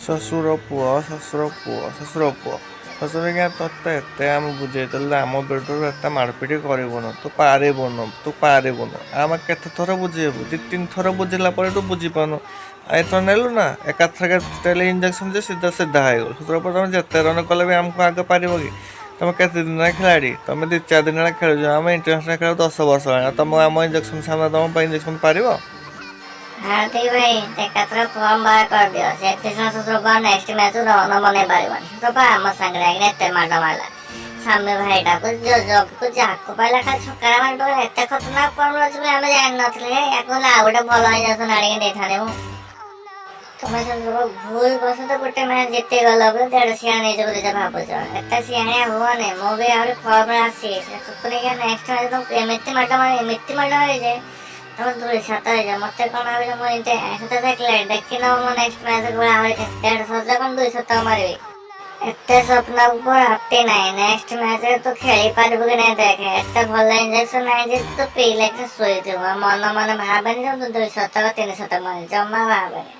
ଶ୍ୱଶୁର ପୁଅ ଶ୍ୱଶୁରିକା ତତେ ଏତେ ଆମେ ବୁଝେଇଦେଲେ ଆମ ବେଟରୁ ଏତେ ମାଡ଼ପିଟି କରିବୁନୁ, ତୁ ପାରିବୁନୁ। ଆମେ କେତେ ଥର ବୁଝେଇବୁ, 2-3 ଥର ବୁଝିଲା ପରେ ତୁ ବୁଝିପାରୁନୁ। ଏଥର ନେଲୁ ନା ଏକାଥରକେ ଟେଲି ଇଞ୍ଜେକ୍ସନ୍ ଯେ ସିଧା ହେଇଗଲୁ। ଶ୍ୱଶୁର ପୁଅ ତମେ ଯେତେ ରନ୍ କଲେ ବି ଆମକୁ ଆଗ ପାରିବ କି? ତମେ କେତେ ଦିନ ଖେଳାଡ଼ି? ତମେ 2-4 ଦିନ ହେଲା ଖେଳୁଛ। ଆମେ ଇଣ୍ଟରନ୍ୟାସନାଲ ଖେଳ 10 ବର୍ଷ ହେଲାଣି। ତମକୁ ଆମ ଇଞ୍ଜେକ୍ସନ୍ ସାମ୍ନା ତମ ପାଇଁ ଇଞ୍ଜେକ୍ସନ୍ ପାରିବ? ହାର୍ଦିକ ଭାଇ ଏକାଥର ଫର୍ମ ବାହାର କରିଦିଅ। ସେଠି ଶ୍ୱଶୁର ନେକ୍ସଟ ମ୍ୟାଚ୍ ରନ୍ ବନେଇ ପାରିବନି। ଶ୍ୱଶୁର ଆମ ସାଙ୍ଗରେ ଆଇକିନା ଏତେ ମାଡ଼ ମାରିଲା। ସାମୀ ଭାଇଟାକୁ ଜଗକୁ ଯାହାକୁ ପାଇଲା ଖାଲି ଛକାରେ ମାରି ପକେଇଲା। ଏତେ ଖତରନାକ ଫର୍ମ ଅଛି ବୋଲି ଆମେ ଜାଣିନଥିଲେ। ୟାକୁ ହେଲେ ଆଉ ଗୋଟେ ଭଲ ଇଞ୍ଜେକ୍ସନ୍ ଆଣିକି ଦେଇଥାନ୍ତି ମୁଁ। ତମେ ଶ୍ୱଶୁର ଭୁଲ ବଶତ ଗୋଟେ ମ୍ୟାଚ୍ ଜିତିଗଲ ବୋଲି ଦେଢ଼ ସିଆଣି ନେଇଛ ବୋଲି ଭାବୁଛ। ଏତେ ସିଆଣିଆ ହୁଅନି। ମୁଁ ବି ଆହୁରି ଫର୍ମରେ ଆସିଛି। କୁକୁରିକା ନେକ୍ସଟ ମ୍ୟାଚ୍ ତମକୁ ଏମିତି ମାଡ଼ ମାରି ଯେ ତମେ 2-7 ହେଇଯାଅ। ମତେ କଣ ଭାବିଛ ମୁଁ ଏମିତି 7 ଦେଖିଲେ ଦେଖିନ ମୁଁ ନେକ୍ସଟ ମ୍ୟାଚ୍ ଆହୁରି 150 କଣ 200 ମାରିବି। ଏତେ ସ୍ୱପ୍ନ ରାତି ନାହିଁ। ନେକ୍ସଟ ମ୍ୟାଚ୍ ତୁ ଖେଳି ପାରିବୁ କି ନାହିଁ ଦେଖେ। ଏତେ ଭଲ ଇଞ୍ଜେକ୍ସନ୍ ନାହିଁ ଯେ ତୁ ପିଇଲେ ଶୋଇଥିବୁ। ମନ ଭାବେନି ଯେ ତୁ 200 300 ମାରିବି, ଜମା ଭାବେନି।